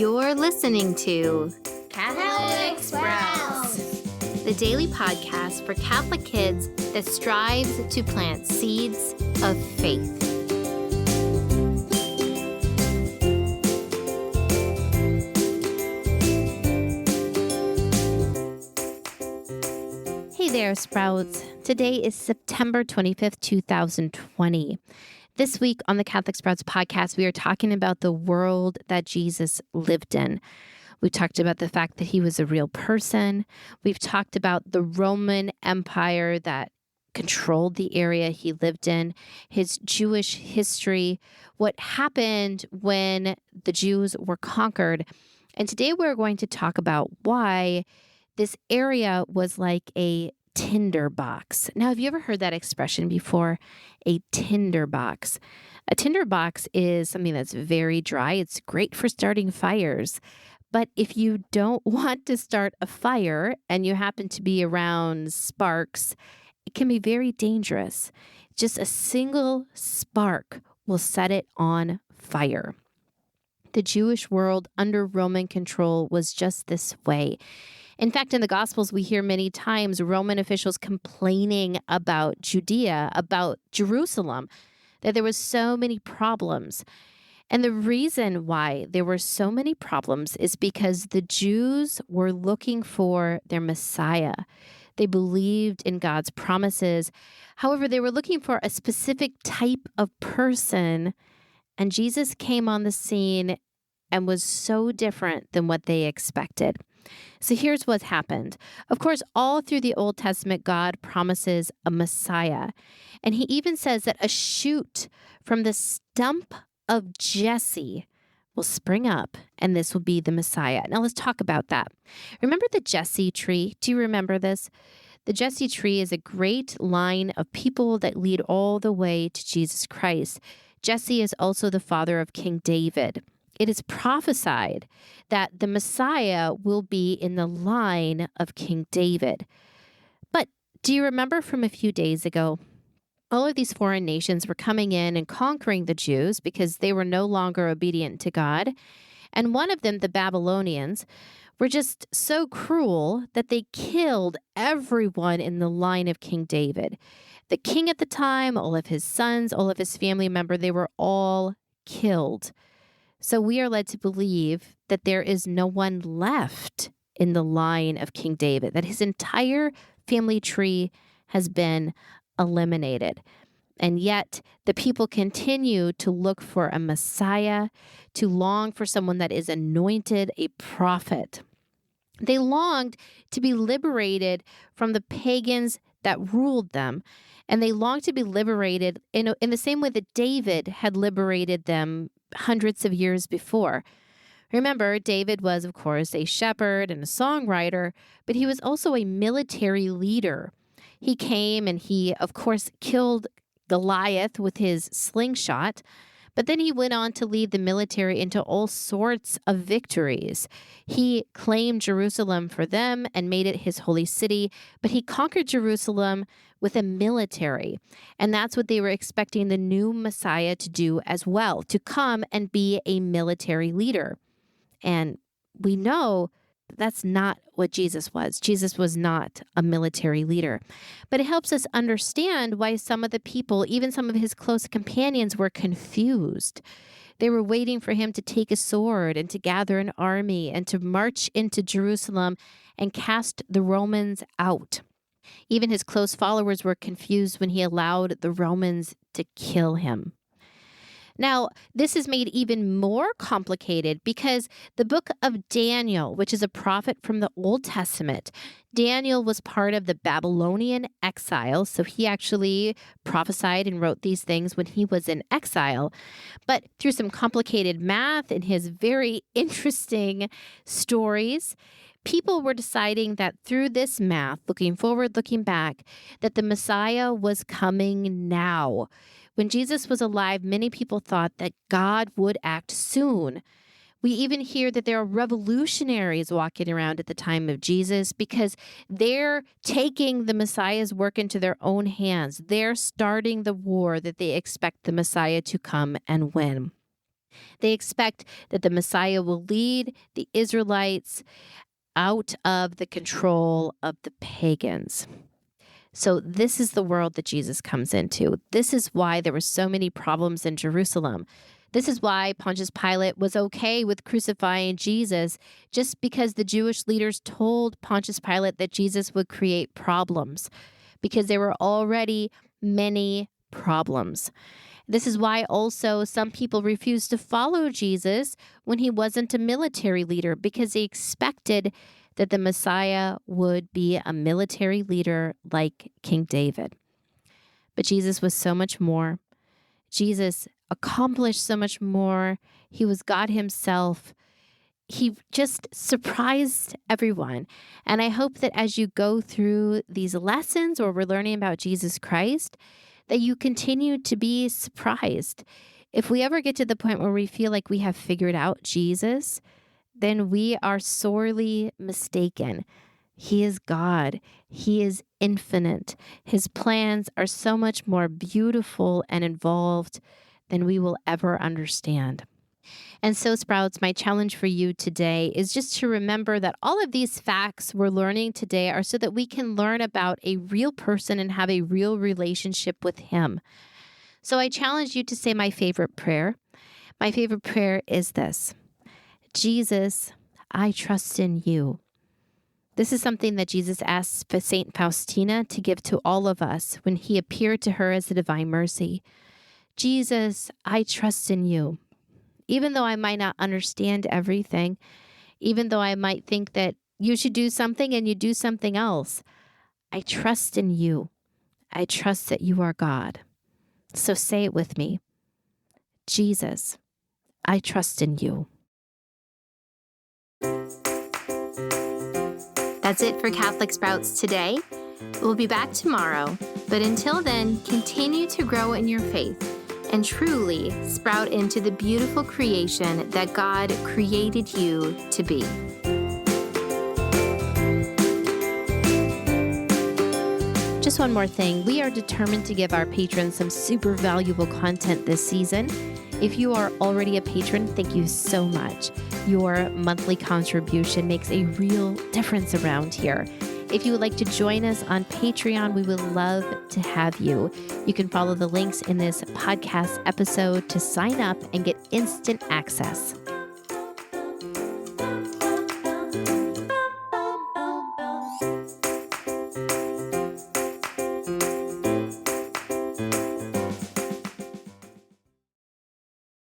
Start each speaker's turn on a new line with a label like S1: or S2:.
S1: You're listening to
S2: Catholic Sprouts,
S1: the daily podcast for Catholic kids that strives to plant seeds of faith. Hey there, Sprouts. Today is September 25th, 2020. This week on the Catholic Sprouts podcast, we are talking about the world that Jesus lived in. We talked about the fact that he was a real person. We've talked about the Roman Empire that controlled the area he lived in, his Jewish history, what happened when the Jews were conquered. And today we're going to talk about why this area was like a tinderbox. Now, have you ever heard that expression before? A tinderbox. A tinderbox is something that's very dry. It's great for starting fires. But if you don't want to start a fire and you happen to be around sparks, it can be very dangerous. Just a single spark will set it on fire. The Jewish world under Roman control was just this way. In fact, in the Gospels, we hear many times Roman officials complaining about Judea, about Jerusalem, that there was so many problems. And the reason why there were so many problems is because the Jews were looking for their Messiah. They believed in God's promises. However, they were looking for a specific type of person, and Jesus came on the scene and was so different than what they expected. So here's what's happened. Of course, all through the Old Testament, God promises a Messiah. And he even says that a shoot from the stump of Jesse will spring up, and this will be the Messiah. Now let's talk about that. Remember the Jesse tree? Do you remember this? The Jesse tree is a great line of people that lead all the way to Jesus Christ. Jesse is also the father of King David. It is prophesied that the Messiah will be in the line of King David. But do you remember from a few days ago, all of these foreign nations were coming in and conquering the Jews because they were no longer obedient to God. And one of them, the Babylonians, were just so cruel that they killed everyone in the line of King David. The king at the time, all of his sons, all of his family members, they were all killed. So we are led to believe that there is no one left in the line of King David, that his entire family tree has been eliminated. And yet the people continue to look for a Messiah, to long for someone that is anointed, a prophet. They longed to be liberated from the pagans that ruled them. And they longed to be liberated in the same way that David had liberated them hundreds of years before. Remember, David was, of course, a shepherd and a songwriter, but he was also a military leader. He came and he, of course, killed Goliath with his slingshot, but then he went on to lead the military into all sorts of victories. He claimed Jerusalem for them and made it his holy city, but he conquered Jerusalem with a military. And that's what they were expecting the new Messiah to do as well, to come and be a military leader. And we know that's not what Jesus was. Jesus was not a military leader. But it helps us understand why some of the people, even some of his close companions, were confused. They were waiting for him to take a sword and to gather an army and to march into Jerusalem and cast the Romans out. Even his close followers were confused when he allowed the Romans to kill him. Now, this is made even more complicated because the book of Daniel, which is a prophet from the Old Testament, Daniel was part of the Babylonian exile. So he actually prophesied and wrote these things when he was in exile. But through some complicated math and his very interesting stories, people were deciding that through this math, looking forward, looking back, that the Messiah was coming now. When Jesus was alive, many people thought that God would act soon. We even hear that there are revolutionaries walking around at the time of Jesus because they're taking the Messiah's work into their own hands. They're starting the war that they expect the Messiah to come and win. They expect that the Messiah will lead the Israelites out of the control of the pagans. So this is the world that Jesus comes into. This is why there were so many problems in Jerusalem. This is why Pontius Pilate was okay with crucifying Jesus, just because the Jewish leaders told Pontius Pilate that Jesus would create problems, because there were already many problems. This is why also some people refused to follow Jesus when he wasn't a military leader, because they expected that the Messiah would be a military leader like King David. But Jesus was so much more. Jesus accomplished so much more. He was God himself. He just surprised everyone. And I hope that as you go through these lessons or we're learning about Jesus Christ, that you continue to be surprised. If we ever get to the point where we feel like we have figured out Jesus, then we are sorely mistaken. He is God. He is infinite. His plans are so much more beautiful and involved than we will ever understand. And so, Sprouts, my challenge for you today is just to remember that all of these facts we're learning today are so that we can learn about a real person and have a real relationship with him. So I challenge you to say my favorite prayer. My favorite prayer is this: Jesus, I trust in you. This is something that Jesus asked for St. Faustina to give to all of us when he appeared to her as the divine mercy. Jesus, I trust in you. Even though I might not understand everything, even though I might think that you should do something and you do something else, I trust in you. I trust that you are God. So say it with me. Jesus, I trust in you. That's it for Catholic Sprouts today. We'll be back tomorrow, but until then, continue to grow in your faith and truly sprout into the beautiful creation that God created you to be. Just one more thing. We are determined to give our patrons some super valuable content this season. If you are already a patron, thank you so much. Your monthly contribution makes a real difference around here. If you would like to join us on Patreon, we would love to have you. You can follow the links in this podcast episode to sign up and get instant access.